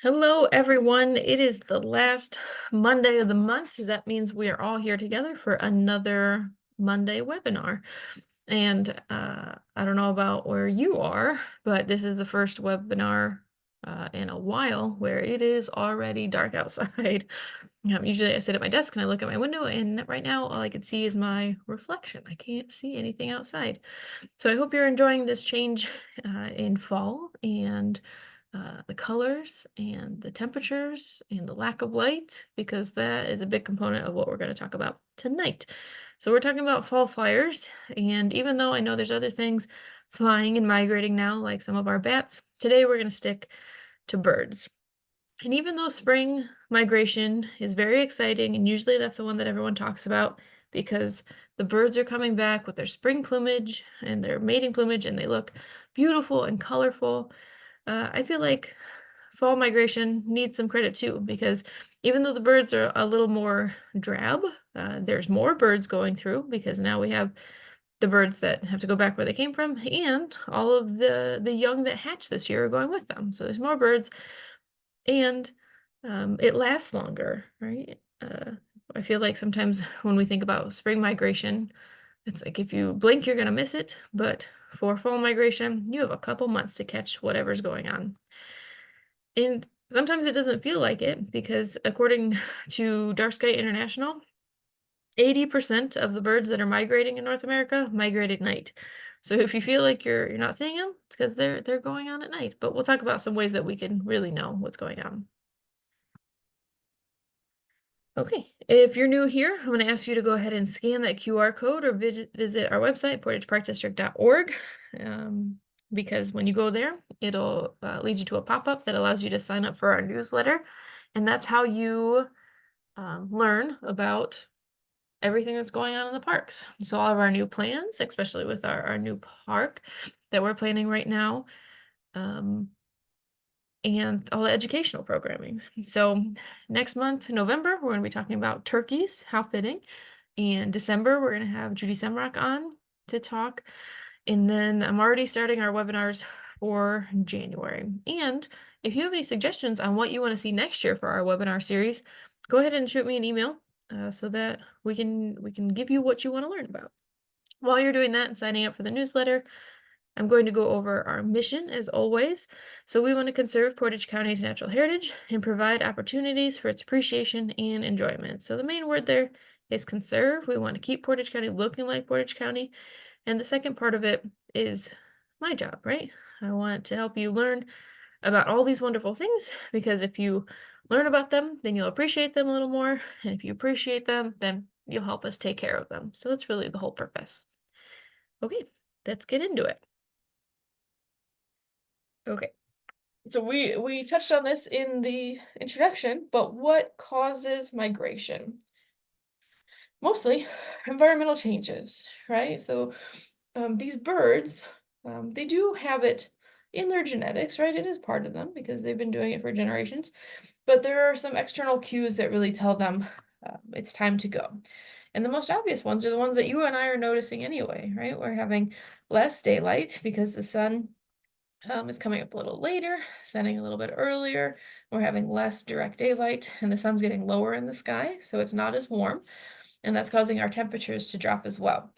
Hello, everyone. It is the last Monday of the month. So that means we are all here together for another Monday webinar. And I don't know about where you are, but this is the first webinar in a while where it is already dark outside. Usually I sit at my desk and I look at my window, and right now all I can see is my reflection. I can't see anything outside. So I hope you're enjoying this change in fall and the colors and the temperatures and the lack of light, because that is a big component of what we're going to talk about tonight. So we're talking about fall flyers, and even though I know there's other things flying and migrating now, like some of our bats, today we're going to stick to birds. And even though spring migration is very exciting, and usually that's the one that everyone talks about because the birds are coming back with their spring plumage and their mating plumage, and they look beautiful and colorful. I feel like fall migration needs some credit too, because even though the birds are a little more drab, there's more birds going through because now we have the birds that have to go back where they came from, and all of the young that hatch this year are going with them. So there's more birds, and it lasts longer, right? I feel like sometimes when we think about spring migration, it's like if you blink, you're gonna miss it. But for fall migration, you have a couple months to catch whatever's going on. And sometimes it doesn't feel like it because according to Dark Sky International, 80% of the birds that are migrating in North America migrate at night. So if you feel like you're not seeing them, it's because they're going on at night. But we'll talk about some ways that we can really know what's going on. Okay, if you're new here, I'm going to ask you to go ahead and scan that QR code or visit our website, portageparkdistrict.org, because when you go there, it'll lead you to a pop-up that allows you to sign up for our newsletter. And that's how you learn about everything that's going on in the parks. So all of our new plans, especially with our new park that we're planning right now, um, and all the educational programming. So next month, November, we're going to be talking about turkeys, how fitting. In December, we're going to have Judy Semrock on to talk. And then I'm already starting our webinars for January. And if you have any suggestions on what you want to see next year for our webinar series, go ahead and shoot me an email so that we can give you what you want to learn about. While you're doing that and signing up for the newsletter, I'm going to go over our mission as always. So we want to conserve Portage County's natural heritage and provide opportunities for its appreciation and enjoyment. So the main word there is conserve. We want to keep Portage County looking like Portage County. And the second part of it is my job, right? I want to help you learn about all these wonderful things, because if you learn about them, then you'll appreciate them a little more. And if you appreciate them, then you'll help us take care of them. So that's really the whole purpose. Okay, let's get into it. Okay. So we touched on this in the introduction, but what causes migration? Mostly environmental changes, right? So these birds, they do have it in their genetics, right? It is part of them because they've been doing it for generations, but there are some external cues that really tell them it's time to go. And the most obvious ones are the ones that you and I are noticing anyway, right? We're having less daylight because the sun is coming up a little later, setting a little bit earlier. We're having less direct daylight, and the sun's getting lower in the sky, so it's not as warm, and that's causing our temperatures to drop as well.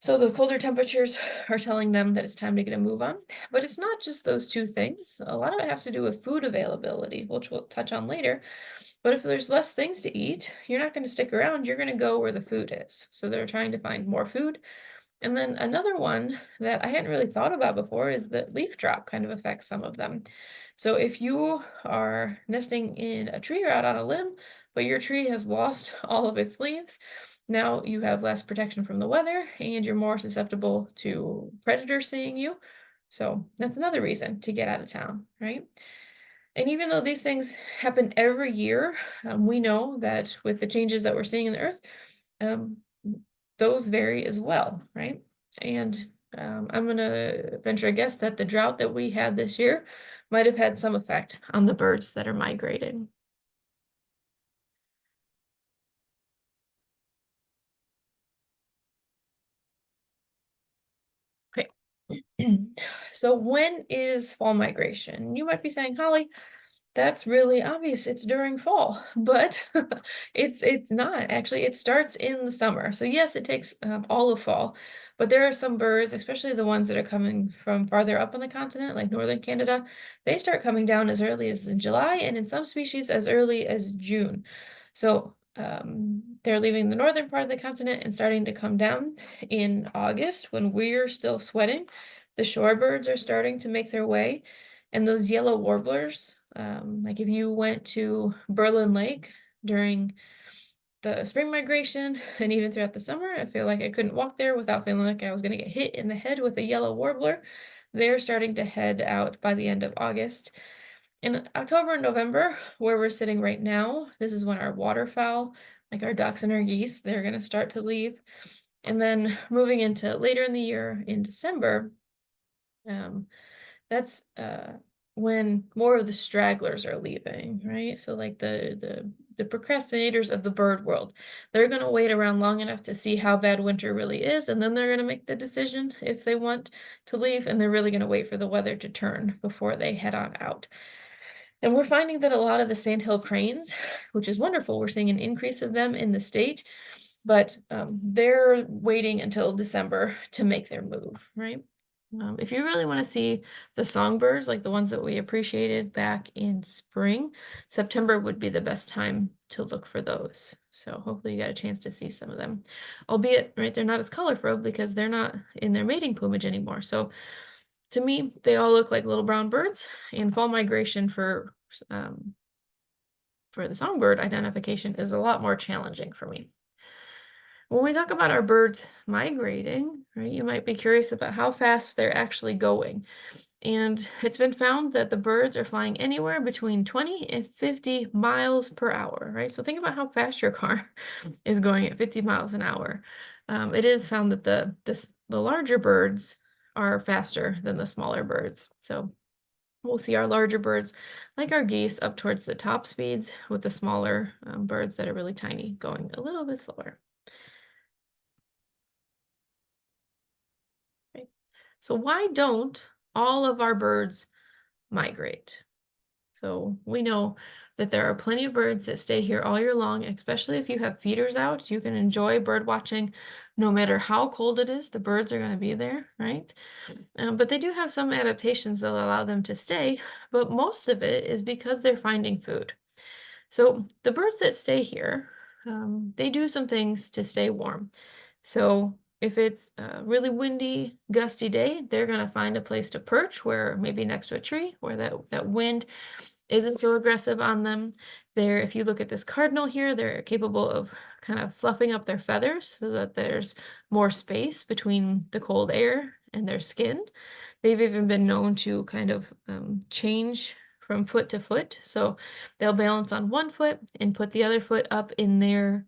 So those colder temperatures are telling them that it's time to get a move on. But it's not just those two things. A lot of it has to do with food availability, which we'll touch on later. But if there's less things to eat, you're not going to stick around. You're going to go where the food is. So they're trying to find more food. And then another one that I hadn't really thought about before is that leaf drop kind of affects some of them. So if you are nesting in a tree or out on a limb, but your tree has lost all of its leaves, now you have less protection from the weather and you're more susceptible to predators seeing you. So that's another reason to get out of town, right? And even though these things happen every year, we know that with the changes that we're seeing in the earth, um, those vary as well, right? And I'm gonna venture a guess that the drought that we had this year might have had some effect on the birds that are migrating. Okay. So when is fall migration? You might be saying, Holly, That's really obvious. It's during fall, but it's not actually. It starts in the summer. So yes, it takes all of fall, but there are some birds, especially the ones that are coming from farther up on the continent, like northern Canada. They start coming down as early as in July, and in some species as early as June. So they're leaving the northern part of the continent and starting to come down in August when we're still sweating. The shorebirds are starting to make their way. And those yellow warblers, like if you went to Berlin Lake during the spring migration and even throughout the summer, I feel like I couldn't walk there without feeling like I was going to get hit in the head with a yellow warbler. They're starting to head out by the end of August. In October and November, where we're sitting right now, this is when our waterfowl, like our ducks and our geese, they're going to start to leave. And then moving into later in the year, in December, um, that's when more of the stragglers are leaving, right? So like the procrastinators of the bird world, they're going to wait around long enough to see how bad winter really is, and then they're going to make the decision if they want to leave, and they're really going to wait for the weather to turn before they head on out. And we're finding that a lot of the sandhill cranes, which is wonderful, we're seeing an increase of them in the state, but they're waiting until December to make their move, right? If you really want to see the songbirds, like the ones that we appreciated back in spring, September would be the best time to look for those. So hopefully you got a chance to see some of them. Albeit, right, they're not as colorful because they're not in their mating plumage anymore. So to me, they all look like little brown birds, and fall migration for the songbird identification is a lot more challenging for me. When we talk about our birds migrating, right, you might be curious about how fast they're actually going. And it's been found that the birds are flying anywhere between 20 and 50 miles per hour, right? So think about how fast your car is going at 50 miles an hour. It is found that the larger birds are faster than the smaller birds. So we'll see our larger birds, like our geese, up towards the top speeds, with the smaller birds that are really tiny going a little bit slower. Right? So why don't all of our birds migrate? So we know that there are plenty of birds that stay here all year long, especially if you have feeders out. You can enjoy bird watching no matter how cold it is, the birds are going to be there, right? But they do have some adaptations that allow them to stay, but most of it is because they're finding food. So the birds that stay here, they do some things to stay warm. So if it's a really windy, gusty day, they're going to find a place to perch where maybe next to a tree where that wind isn't so aggressive on them. If you look at this cardinal here, they're capable of kind of fluffing up their feathers so that there's more space between the cold air and their skin. They've even been known to kind of change from foot to foot. So they'll balance on one foot and put the other foot up in their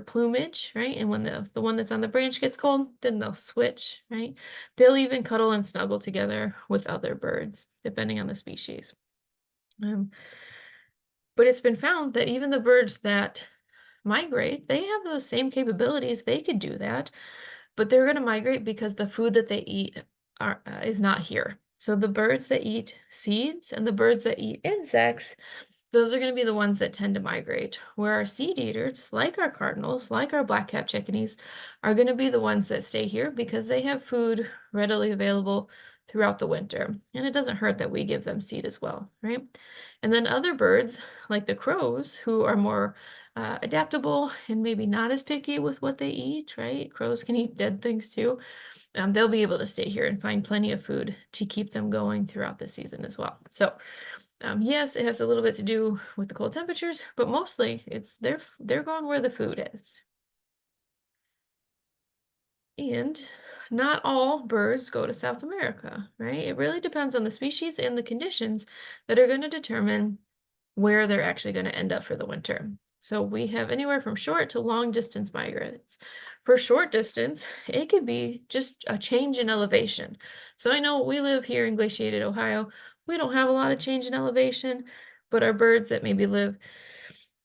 plumage, right? And when the one that's on the branch gets cold, then they'll switch, right? They'll even cuddle and snuggle together with other birds, depending on the species. But it's been found that even the birds that migrate, they have those same capabilities. They could do that, but they're going to migrate because the food that they eat is not here. So the birds that eat seeds and the birds that eat insects, those are going to be the ones that tend to migrate, where our seed eaters, like our cardinals, like our black-capped chickadees, are going to be the ones that stay here because they have food readily available throughout the winter. And it doesn't hurt that we give them seed as well, right? And then other birds, like the crows, who are more adaptable and maybe not as picky with what they eat, right? Crows can eat dead things too. They'll be able to stay here and find plenty of food to keep them going throughout the season as well. So yes, it has a little bit to do with the cold temperatures, but mostly it's they're going where the food is. And not all birds go to South America, right? It really depends on the species and the conditions that are going to determine where they're actually going to end up for the winter. So we have anywhere from short to long distance migrants. For short distance, it could be just a change in elevation. So I know we live here in glaciated Ohio. We don't have a lot of change in elevation, but our birds that maybe live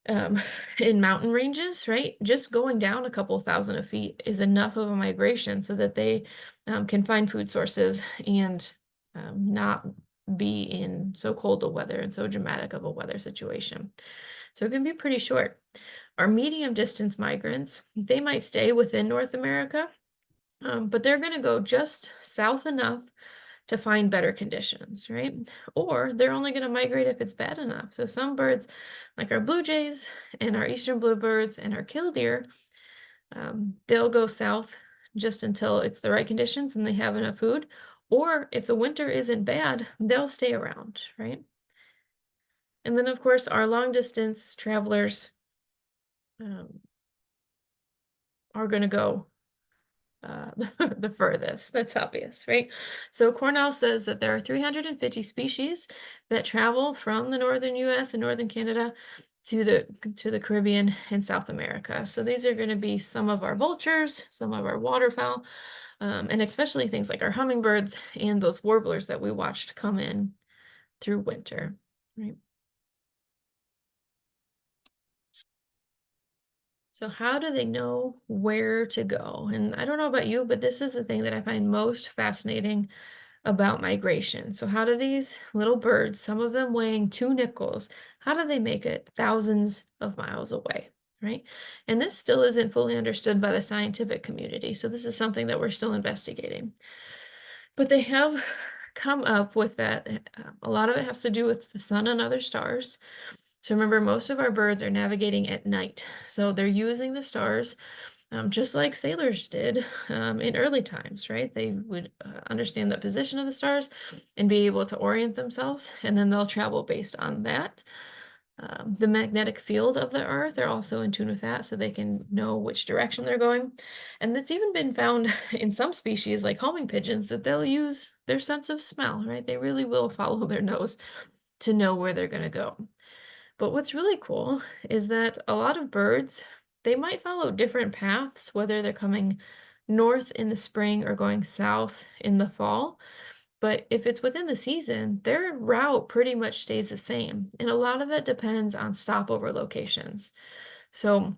um, in mountain ranges, right? Just going down a couple thousand of feet is enough of a migration so that they can find food sources and not be in so cold a weather and so dramatic of a weather situation. So it can be pretty short. Our medium distance migrants, they might stay within North America, but they're going to go just south enough to find better conditions, right? Or they're only going to migrate if it's bad enough. So some birds, like our blue jays and our eastern bluebirds and our killdeer, they'll go south just until it's the right conditions and they have enough food. Or if the winter isn't bad, they'll stay around, right? And then, of course, our long distance travelers um, are going to go the furthest. That's obvious, right? So Cornell says that there are 350 species that travel from the northern US and northern Canada to the Caribbean and South America. So these are going to be some of our vultures, some of our waterfowl, and especially things like our hummingbirds and those warblers that we watched come in through winter, right? So how do they know where to go? And I don't know about you, but this is the thing that I find most fascinating about migration. So how do these little birds, some of them weighing 2 nickels, how do they make it thousands of miles away, right? And this still isn't fully understood by the scientific community. So this is something that we're still investigating. But they have come up with that. A lot of it has to do with the sun and other stars. So remember, most of our birds are navigating at night. So they're using the stars just like sailors did in early times, right? They would understand the position of the stars and be able to orient themselves, and then they'll travel based on that. The magnetic field of the earth, they're also in tune with that, so they can know which direction they're going. And it's even been found in some species, like homing pigeons, that they'll use their sense of smell, right? They really will follow their nose to know where they're going to go. But what's really cool is that a lot of birds, they might follow different paths, whether they're coming north in the spring or going south in the fall. But if it's within the season, their route pretty much stays the same. And a lot of that depends on stopover locations. So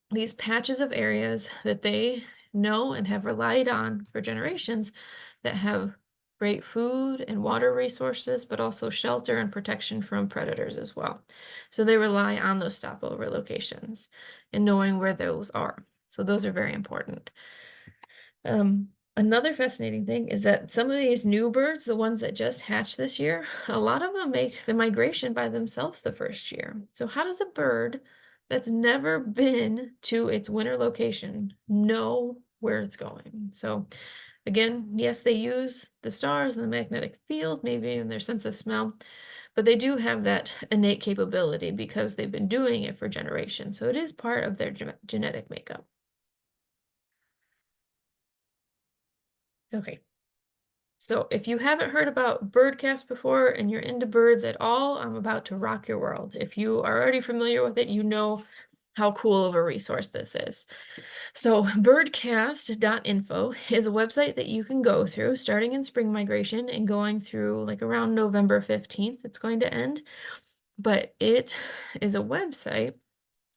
these patches of areas that they know and have relied on for generations that have great food and water resources, but also shelter and protection from predators as well. So they rely on those stopover locations and knowing where those are. So those are very important. Another fascinating thing is that some of these new birds, the ones that just hatched this year, a lot of them make the migration by themselves the first year. So how does a bird that's never been to its winter location know where it's going? So again, yes, they use the stars and the magnetic field, maybe in their sense of smell, but they do have that innate capability because they've been doing it for generations. So it is part of their genetic makeup. Okay. So if you haven't heard about Birdcast before and you're into birds at all, I'm about to rock your world. If you are already familiar with it, you know how cool of a resource this is. So birdcast.info is a website that you can go through starting in spring migration and going through like around November 15th. It's going to end, but it is a website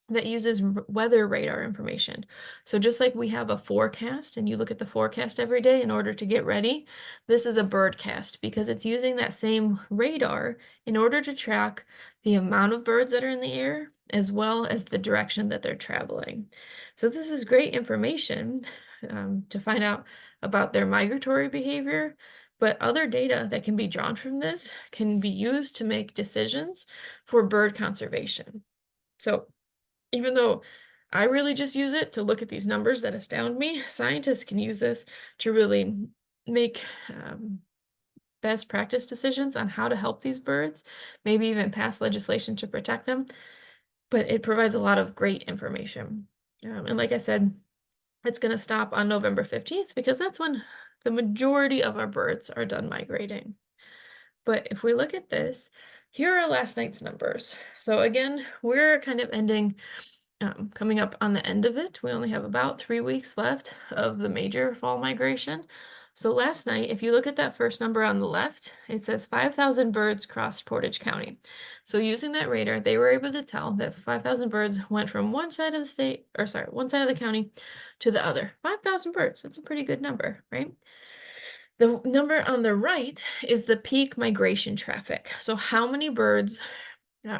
that uses weather radar information. So just like we have a forecast and you look at the forecast every day in order to get ready, this is a birdcast because it's using that same radar in order to track the amount of birds that are in the air as well as the direction that they're traveling. So this is great information to find out about their migratory behavior, but other data that can be drawn from this can be used to make decisions for bird conservation. So even though I really just use it to look at these numbers that astound me, scientists can use this to really make best practice decisions on how to help these birds, maybe even pass legislation to protect them. But it provides a lot of great information. And like I said, it's going to stop on November 15th because that's when the majority of our birds are done migrating. But if we look at this, here are last night's numbers. So again, we're kind of ending coming up on the end of it. We only have about 3 weeks left of the major fall migration. So last night, if you look at that first number on the left, it says 5,000 birds crossed Portage County. So using that radar, they were able to tell that 5,000 birds went from one side of the state, or sorry, one side of the county to the other. 5,000 birds, that's a pretty good number, right? The number on the right is the peak migration traffic. So how many birds,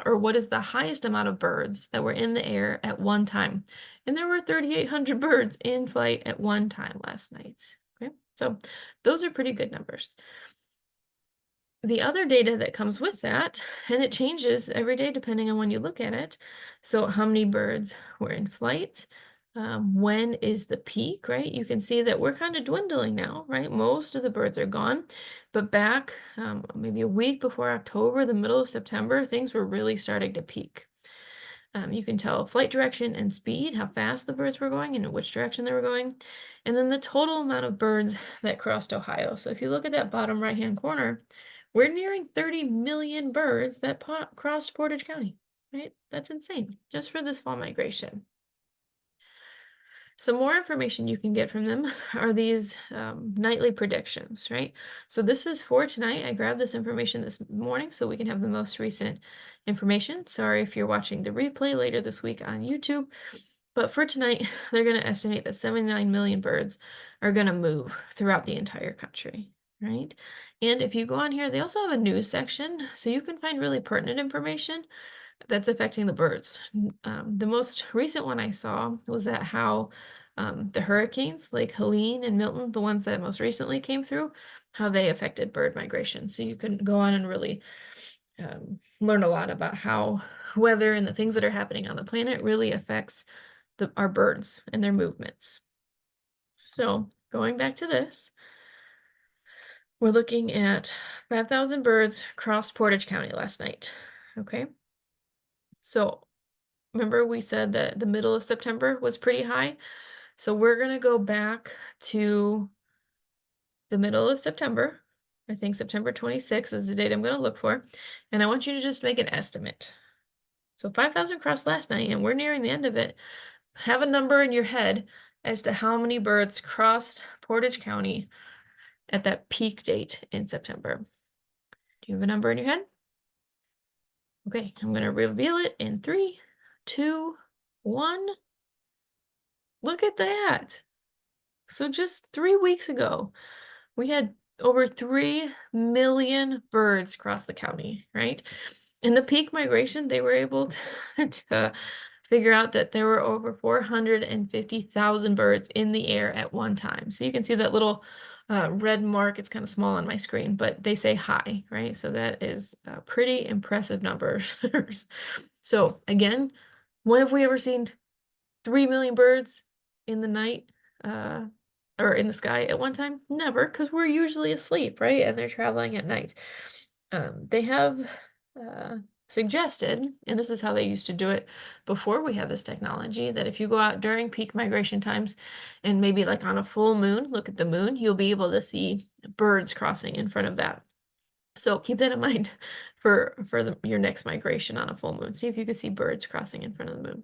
or what is the highest amount of birds that were in the air at one time? And there were 3,800 birds in flight at one time last night. Okay, so those are pretty good numbers. The other data that comes with that, and it changes every day depending on when you look at it. So how many birds were in flight? When is the peak, right? You can see that we're kind of dwindling now, right? Most of the birds are gone, but back maybe a week before October, the middle of September, things were really starting to peak. You can tell flight direction and speed, how fast the birds were going and in which direction they were going, and then the total amount of birds that crossed Ohio. So if you look at that bottom right-hand corner, we're nearing 30 million birds that crossed Portage County, right? That's insane, just for this fall migration. Some more information you can get from them are these nightly predictions, right? So this is for tonight. I grabbed this information this morning so we can have the most recent information. Sorry if you're watching the replay later this week on YouTube, but for tonight, they're going to estimate that 79 million birds are going to move throughout the entire country, right? And if you go on here, they also have a news section, so you can find really pertinent information that's affecting the birds. The most recent one I saw was that how the hurricanes like Helene and Milton, the ones that most recently came through, how they affected bird migration. So you can go on and really learn a lot about how weather and the things that are happening on the planet really affects our birds and their movements. So going back to this, we're looking at 5,000 birds crossed Portage County last night. Okay. So remember we said that the middle of September was pretty high. So we're going to go back to the middle of September. I think September 26th is the date I'm going to look for. And I want you to just make an estimate. So 5,000 crossed last night, and we're nearing the end of it. Have a number in your head as to how many birds crossed Portage County at that peak date in September. Do you have a number in your head? Okay, I'm going to reveal it in 3, 2, 1. Look at that. So just 3 weeks ago, we had over 3 million birds cross the county, right? In the peak migration, they were able to figure out that there were over 450,000 birds in the air at one time. So you can see that little red mark. It's kind of small on my screen, but they say high, right? So that is pretty impressive numbers. So again, when have we ever seen 3 million birds in the night or in the sky at one time? Never, because we're usually asleep, right? And they're traveling at night. They have suggested, and this is how they used to do it before we had this technology, that if you go out during peak migration times and maybe like on a full moon, look at the moon, you'll be able to see birds crossing in front of that. So keep that in mind for your next migration on a full moon. See if you can see birds crossing in front of the moon.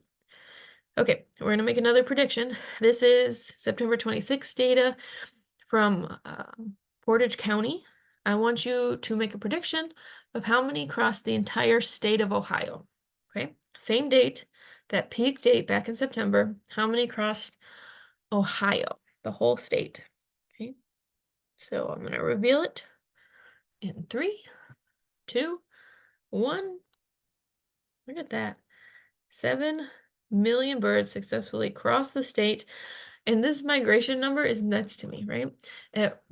Okay, we're going to make another prediction. This is September 26th data from Portage County. I want you to make a prediction of how many crossed the entire state of Ohio. Okay, same date, that peak date back in September. How many crossed Ohio, the whole state? Okay, so I'm going to reveal it in 3, 2, 1. Look at that. 7 million birds successfully crossed the state. And this migration number is nuts to me, right?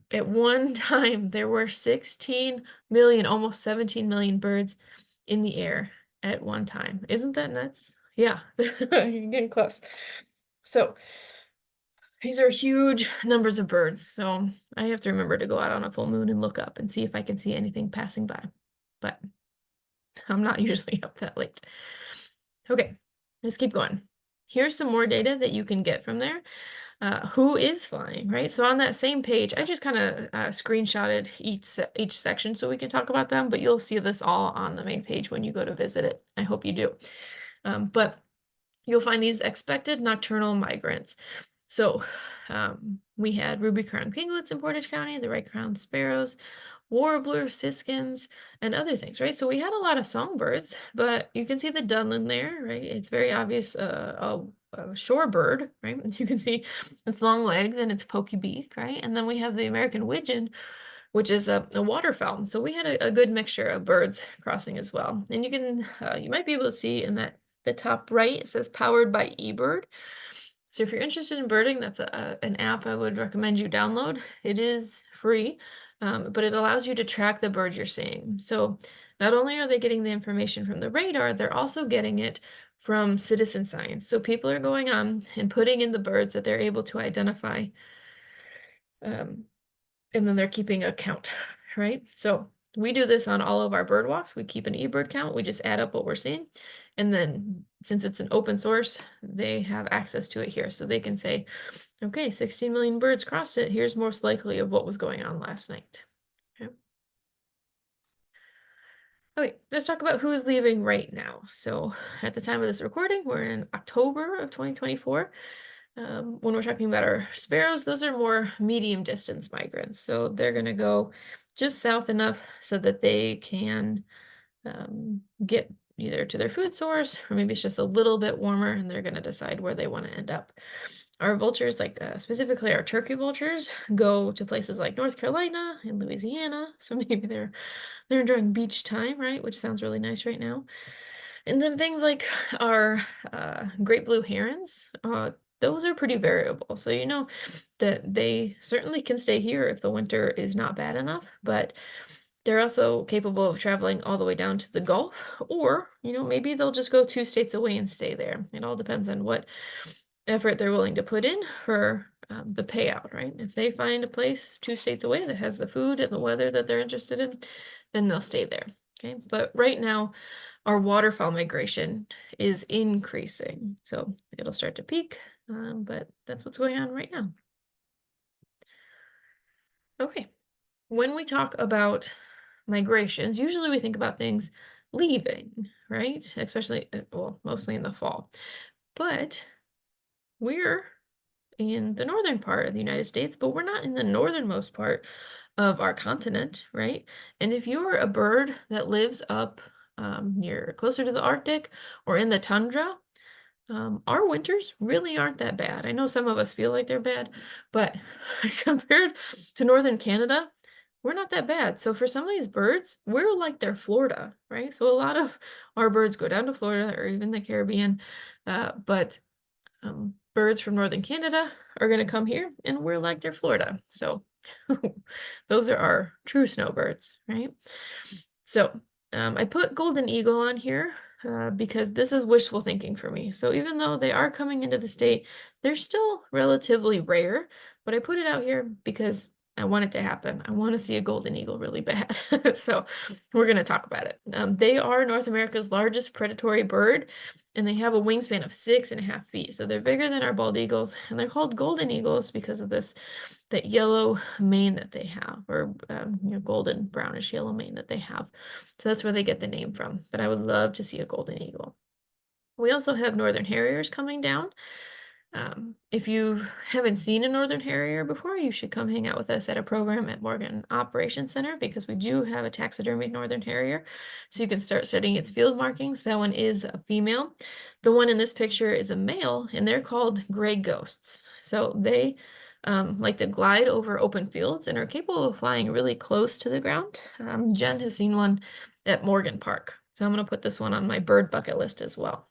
At one time, there were 16 million, almost 17 million birds in the air at one time. Isn't that nuts? Yeah, you're getting close. So these are huge numbers of birds. So I have to remember to go out on a full moon and look up and see if I can see anything passing by. But I'm not usually up that late. Okay, let's keep going. Here's some more data that you can get from there. Who is flying, right? So on that same page, I just kind of screenshotted each section so we can talk about them, but you'll see this all on the main page when you go to visit it. I hope you do. But you'll find these expected nocturnal migrants. So we had ruby-crowned kinglets in Portage County, the right-crowned sparrows, warblers, siskins, and other things, right? So we had a lot of songbirds, but you can see the Dunlin there, right? It's very obvious, a a shorebird, right? You can see its long legs and its pokey beak, right? And then we have the American widgeon, which is a waterfowl. So we had a good mixture of birds crossing as well. And you might be able to see in the top right, it says powered by eBird. So if you're interested in birding, that's an app I would recommend you download. It is free, but it allows you to track the birds you're seeing. So not only are they getting the information from the radar, they're also getting it from citizen science. So people are going on and putting in the birds that they're able to identify, um, and then they're keeping a count, right? So we do this on all of our bird walks. We keep an eBird count. We just add up what we're seeing. And then since it's an open source, they have access to it here. So they can say, okay, 16 million birds crossed it. Here's most likely of what was going on last night. Okay. Okay, let's talk about who's leaving right now. So at the time of this recording, we're in October of 2024. When we're talking about our sparrows, those are more medium distance migrants. So they're going to go just south enough so that they can get either to their food source, or maybe it's just a little bit warmer and they're going to decide where they want to end up. Our vultures, like specifically our turkey vultures, go to places like North Carolina and Louisiana. So maybe they're enjoying beach time, right? Which sounds really nice right now. And then things like our great blue herons, those are pretty variable. So you know that they certainly can stay here if the winter is not bad enough, but they're also capable of traveling all the way down to the Gulf, or maybe they'll just go 2 states away and stay there. It all depends on what effort they're willing to put in for the payout, right? If they find a place 2 states away that has the food and the weather that they're interested in, then they'll stay there. Okay, but right now our waterfowl migration is increasing, so it'll start to peak, but that's what's going on right now. Okay, when we talk about migrations, usually we think about things leaving, right? Especially, well, mostly in the fall. But we're in the northern part of the United States, but we're not in the northernmost part of our continent, right? And if you're a bird that lives up near closer to the Arctic or in the tundra, our winters really aren't that bad. I know some of us feel like they're bad, but compared to northern Canada, we're not that bad. So for some of these birds, we're like their Florida, right? So a lot of our birds go down to Florida or even the Caribbean, but birds from northern Canada are going to come here and we're like their Florida. So those are our true snowbirds, right? So I put golden eagle on here because this is wishful thinking for me. So even though they are coming into the state, they're still relatively rare, but I put it out here because I want it to happen. I want to see a golden eagle really bad. So we're going to talk about it. They are North America's largest predatory bird, and they have a wingspan of 6.5 feet. So they're bigger than our bald eagles, and they're called golden eagles because of that yellow mane that they have, or golden brownish yellow mane that they have. So that's where they get the name from. But I would love to see a golden eagle. We also have northern harriers coming down. If you haven't seen a northern harrier before, you should come hang out with us at a program at Morgan Operations Center, because we do have a taxidermied northern harrier, so you can start studying its field markings. That one is a female. The one in this picture is a male, and they're called gray ghosts. So they like to glide over open fields and are capable of flying really close to the ground. Jen has seen one at Morgan Park, so I'm going to put this one on my bird bucket list as well.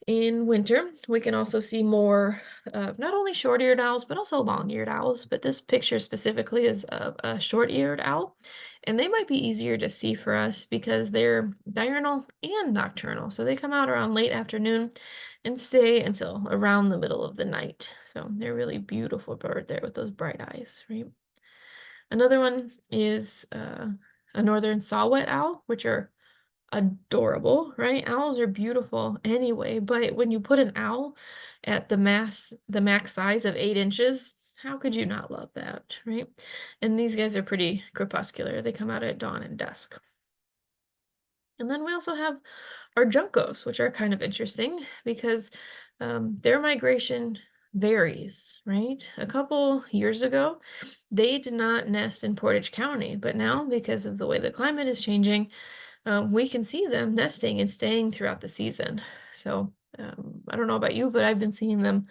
In winter, we can also see more of not only short-eared owls, but also long-eared owls. But this picture specifically is of a short-eared owl, and they might be easier to see for us because they're diurnal and nocturnal. So they come out around late afternoon and stay until around the middle of the night. So they're a really beautiful bird there with those bright eyes, right? Another one is a northern saw-whet owl, which are adorable, right? Owls are beautiful anyway, but when you put an owl at the max size of 8 inches, how could you not love that, right? And these guys are pretty crepuscular. They come out at dawn and dusk. And then we also have our juncos, which are kind of interesting because their migration varies, right? A couple years ago, they did not nest in Portage County, but now, because of the way the climate is changing, we can see them nesting and staying throughout the season. So I don't know about you, but I've been seeing them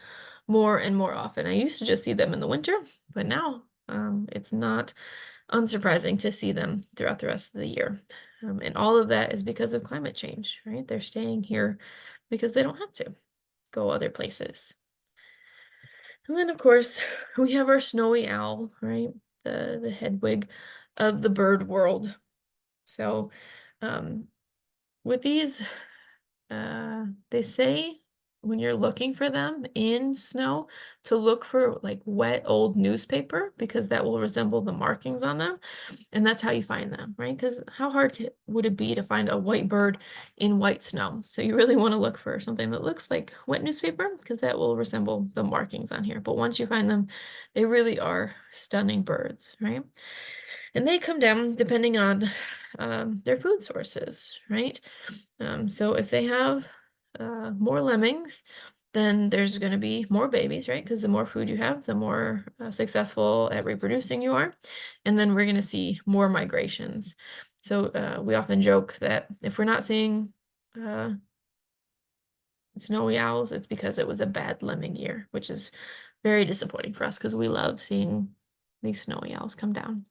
more and more often. I used to just see them in the winter, but now it's not unsurprising to see them throughout the rest of the year. And all of that is because of climate change, right? They're staying here because they don't have to go other places. And then, of course, we have our snowy owl, right? The headwig of the bird world. So, um, with these, they say when you're looking for them in snow to look for like wet old newspaper because that will resemble the markings on them. And that's how you find them, right? Because how hard would it be to find a white bird in white snow? So you really want to look for something that looks like wet newspaper because that will resemble the markings on here. But once you find them, they really are stunning birds, right? And they come down depending on their food sources, right? So if they have more lemmings, then there's going to be more babies, right? Because the more food you have, the more successful at reproducing you are. And then we're going to see more migrations. So we often joke that if we're not seeing uh, snowy owls, it's because it was a bad lemming year, which is very disappointing for us because we love seeing these snowy owls come down.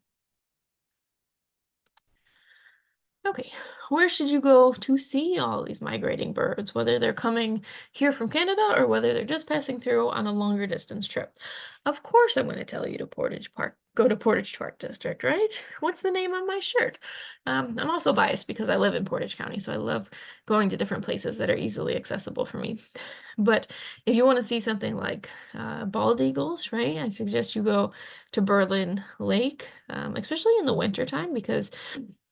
Okay, where should you go to see all these migrating birds, whether they're coming here from Canada or whether they're just passing through on a longer distance trip? Of course, I'm going to tell you to Portage Park. Go to Portage Park District, right? What's the name on my shirt? I'm also biased because I live in Portage County, so I love going to different places that are easily accessible for me. But if you want to see something like bald eagles, right, I suggest you go to Berlin Lake, especially in the wintertime because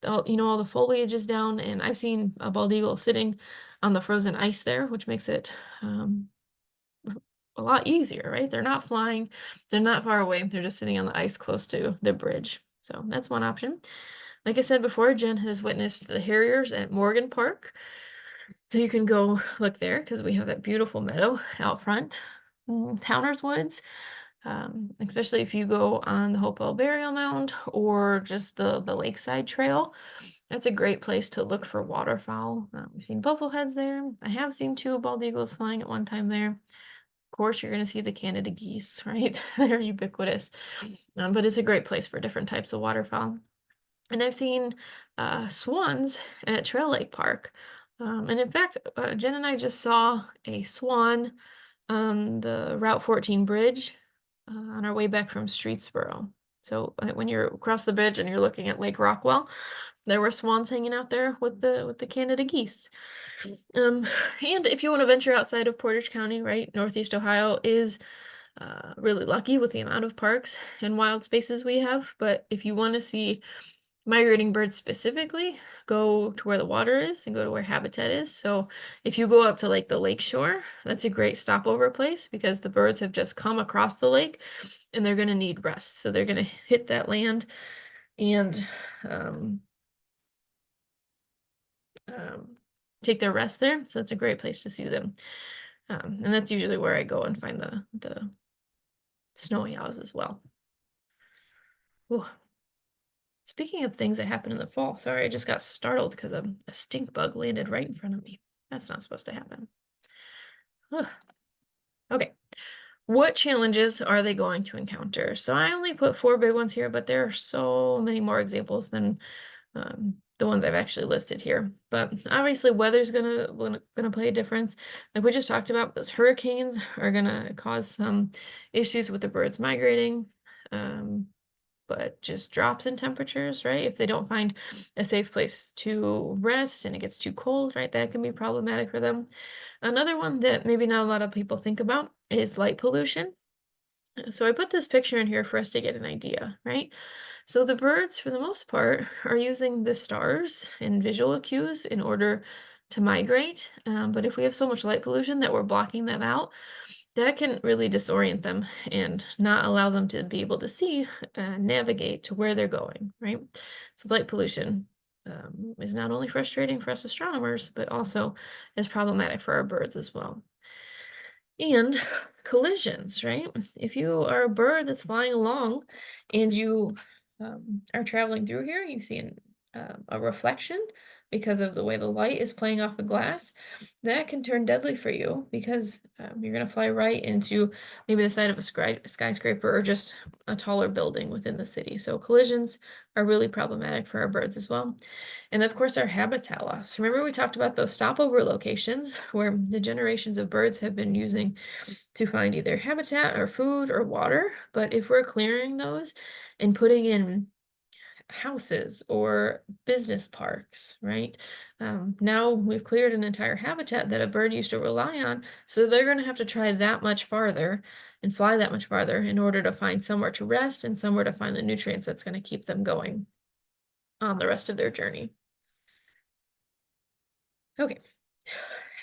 all the foliage is down, and I've seen a bald eagle sitting on the frozen ice there, which makes it a lot easier, right? They're not flying, they're not far away, they're just sitting on the ice close to the bridge. So that's one option. Like I said before, Jen has witnessed the harriers at Morgan Park. So you can go look there because we have that beautiful meadow out front. Towner's Woods, especially if you go on the Hopewell Burial Mound or just the Lakeside Trail. That's a great place to look for waterfowl. We've seen buffleheads there. I have seen two bald eagles flying at one time there. Of course, you're going to see the Canada geese, right? They're ubiquitous. But it's a great place for different types of waterfowl. And I've seen swans at Trail Lake Park. And in fact, Jen and I just saw a swan on the Route 14 bridge on our way back from Streetsboro. So when you're across the bridge and you're looking at Lake Rockwell, there were swans hanging out there with the Canada geese. Um, and if you want to venture outside of Portage County, right, Northeast Ohio is really lucky with the amount of parks and wild spaces we have. But if you want to see migrating birds specifically, go to where the water is and go to where habitat is. So if you go up to like the lake shore, that's a great stopover place because the birds have just come across the lake and they're going to need rest. So they're going to hit that land and um, um, take their rest there. So it's a great place to see them. And that's usually where I go and find the snowy owls as well. Ooh. Speaking of things that happen in the fall, sorry, I just got startled because a stink bug landed right in front of me. That's not supposed to happen. Ugh. Okay, what challenges are they going to encounter? So I only put 4 big ones here, but there are so many more examples than the ones I've actually listed here. But obviously weather's gonna play a difference. Like we just talked about, those hurricanes are gonna cause some issues with the birds migrating. But just drops in temperatures, right? If they don't find a safe place to rest and it gets too cold, right? That can be problematic for them. Another one that maybe not a lot of people think about is light pollution. So I put this picture in here for us to get an idea, right? So the birds, for the most part, are using the stars and visual cues in order to migrate. But if we have so much light pollution that we're blocking them out, that can really disorient them and not allow them to be able to see and navigate to where they're going, right? So light pollution is not only frustrating for us astronomers, but also is problematic for our birds as well. And collisions, right? If you are a bird that's flying along and you are traveling through here, you see a reflection because of the way the light is playing off the glass, that can turn deadly for you because you're going to fly right into maybe the side of a skyscraper or just a taller building within the city. So collisions are really problematic for our birds as well. And of course, our habitat loss. Remember, we talked about those stopover locations where the generations of birds have been using to find either habitat or food or water. But if we're clearing those and putting in houses or business parks, right? Now we've cleared an entire habitat that a bird used to rely on, so they're going to have to try that much farther and fly that much farther in order to find somewhere to rest and somewhere to find the nutrients that's going to keep them going on the rest of their journey. Okay,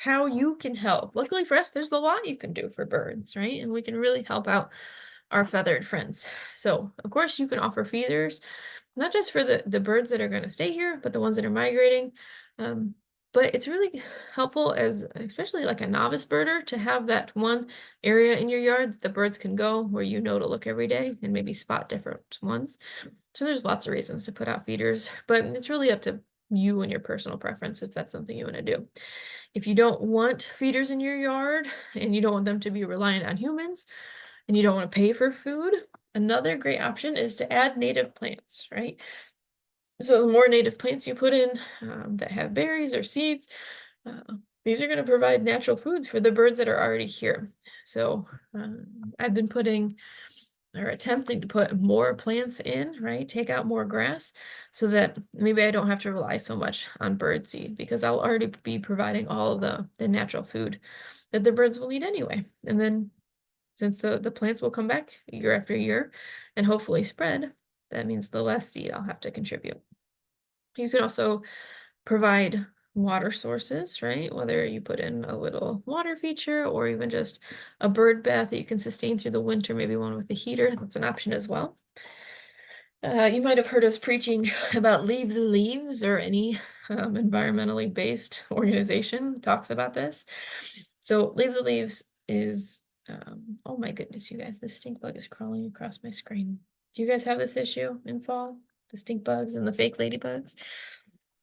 how you can help. Luckily for us, there's a lot you can do for birds, right? And we can really help out our feathered friends. So, of course, you can offer feeders, not just for the birds that are going to stay here, but the ones that are migrating. Um, but it's really helpful as especially like a novice birder to have that one area in your yard that the birds can go where you know to look every day and maybe spot different ones. So there's lots of reasons to put out feeders, but it's really up to you and your personal preference if that's something you want to do. If you don't want feeders in your yard and you don't want them to be reliant on humans and you don't want to pay for food, another great option is to add native plants, right? So the more native plants you put in that have berries or seeds, uh, these are going to provide natural foods for the birds that are already here. So I've been putting or attempting to put more plants in, right? Take out more grass so that maybe I don't have to rely so much on bird seed because I'll already be providing all the natural food that the birds will need anyway. And then since the plants will come back year after year and hopefully spread, that means the less seed I'll have to contribute. You can also provide water sources, right? Whether you put in a little water feature or even just a bird bath that you can sustain through the winter, maybe one with a heater, that's an option as well. You might have heard us preaching about Leave the Leaves or any environmentally based organization talks about this. So Leave the Leaves is, oh my goodness, you guys, this stink bug is crawling across my screen. Do you guys have this issue in fall? The stink bugs and the fake ladybugs?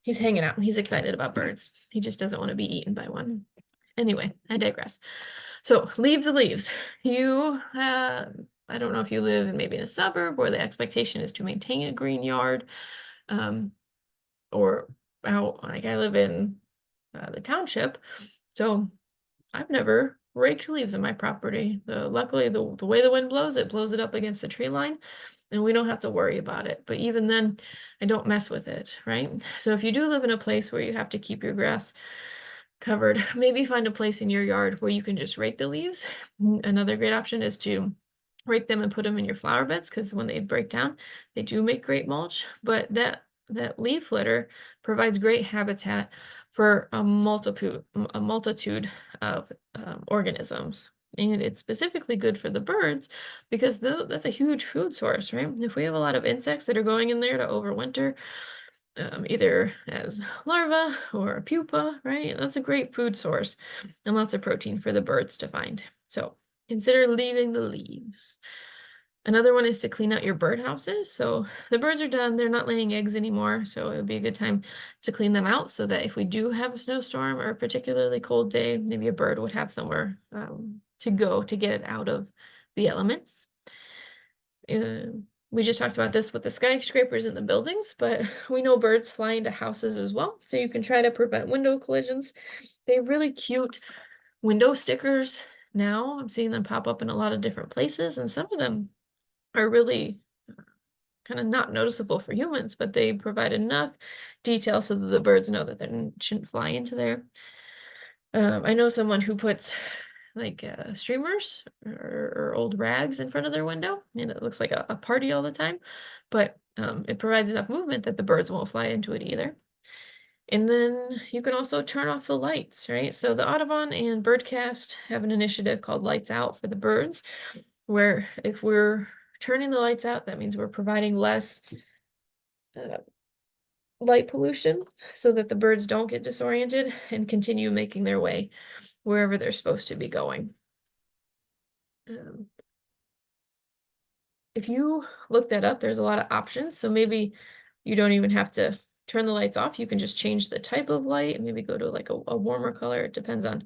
He's hanging out. He's excited about birds. He just doesn't want to be eaten by one. Anyway, I digress. So Leave the Leaves. You, I don't know if you live in maybe in a suburb where the expectation is to maintain a green yard, um, or out like I live in the township. So I've never raked leaves on my property. Luckily, the way the wind blows, it blows it up against the tree line, and we don't have to worry about it. But even then, I don't mess with it, right? So if you do live in a place where you have to keep your grass covered, maybe find a place in your yard where you can just rake the leaves. Another great option is to rake them and put them in your flower beds because when they break down, they do make great mulch. But that leaf litter provides great habitat for a multitude of organisms. And it's specifically good for the birds because that's a huge food source, right? If we have a lot of insects that are going in there to overwinter, either as larva or a pupa, right? That's a great food source and lots of protein for the birds to find. So consider leaving the leaves. Another one is to clean out your bird houses. So the birds are done, they're not laying eggs anymore. So it would be a good time to clean them out so that if we do have a snowstorm or a particularly cold day, maybe a bird would have somewhere to go to get it out of the elements. We just talked about this with the skyscrapers and the buildings, but we know birds fly into houses as well. So you can try to prevent window collisions. They're really cute window stickers now. I'm seeing them pop up in a lot of different places, and some of them are really kind of not noticeable for humans, but they provide enough detail so that the birds know that they shouldn't fly into there. I know someone who puts like streamers or old rags in front of their window, and it looks like a party all the time, but it provides enough movement that the birds won't fly into it either. And then you can also turn off the lights, right? So the Audubon and Birdcast have an initiative called Lights Out for the birds, where if we're turning the lights out, that means we're providing less uh, light pollution so that the birds don't get disoriented and continue making their way wherever they're supposed to be going. Um, if you look that up, there's a lot of options. So maybe you don't even have to turn the lights off, you can just change the type of light and maybe go to like a warmer color. It depends on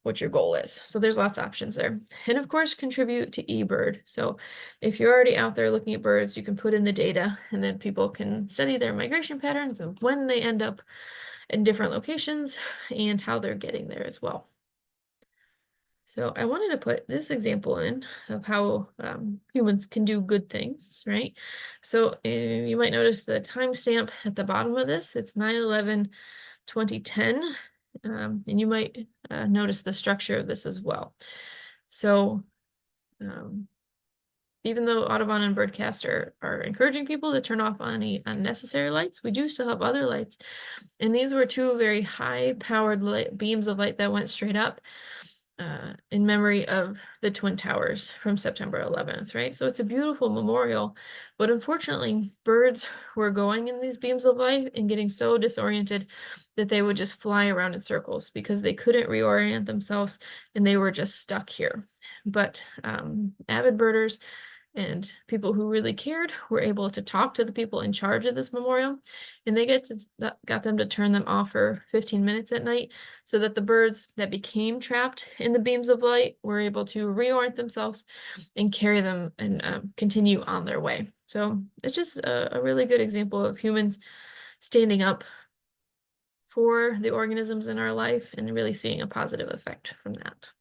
what your goal is. So there's lots of options there. And of course, contribute to eBird. So if you're already out there looking at birds, you can put in the data and then people can study their migration patterns and when they end up in different locations and how they're getting there as well. So I wanted to put this example in of how humans can do good things, right? So you might notice the timestamp at the bottom of this. It's 9/11/2010. And you might notice the structure of this as well. So um, even though Audubon and Birdcast are encouraging people to turn off any unnecessary lights, we do still have other lights. And these were two very high-powered beams of light that went straight up in memory of the Twin Towers from September 11th, right? So it's a beautiful memorial, but unfortunately, birds were going in these beams of light and getting so disoriented that they would just fly around in circles because they couldn't reorient themselves and they were just stuck here. But avid birders and people who really cared were able to talk to the people in charge of this memorial, and they got them to turn them off for 15 minutes at night so that the birds that became trapped in the beams of light were able to reorient themselves and carry them and continue on their way. So it's just a really good example of humans standing up for the organisms in our life and really seeing a positive effect from that.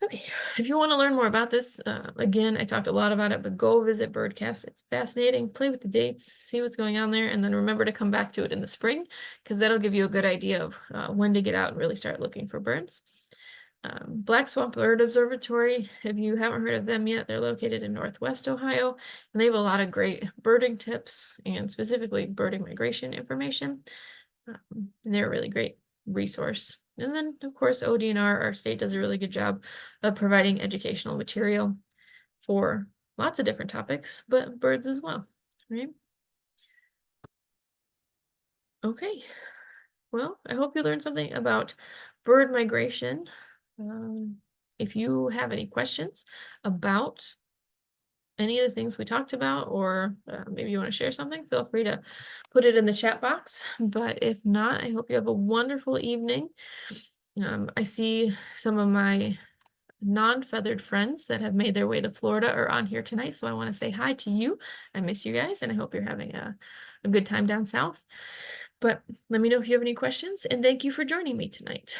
Okay, if you want to learn more about this, again, I talked a lot about it, but go visit Birdcast. It's fascinating. Play with the dates, see what's going on there, and then remember to come back to it in the spring because that'll give you a good idea of when to get out and really start looking for birds. Black Swamp Bird Observatory, if you haven't heard of them yet, they're located in Northwest Ohio, and they have a lot of great birding tips and specifically birding migration information. And they're a really great resource. And then, of course, ODNR, our state does a really good job of providing educational material for lots of different topics, but birds as well, right? Okay, well, I hope you learned something about bird migration. If you have any questions about any of the things we talked about, or maybe you want to share something, feel free to put it in the chat box. But if not, I hope you have a wonderful evening. I see some of my non-feathered friends that have made their way to Florida are on here tonight, so I want to say hi to you. I miss you guys, and I hope you're having a good time down south. But let me know if you have any questions, and thank you for joining me tonight.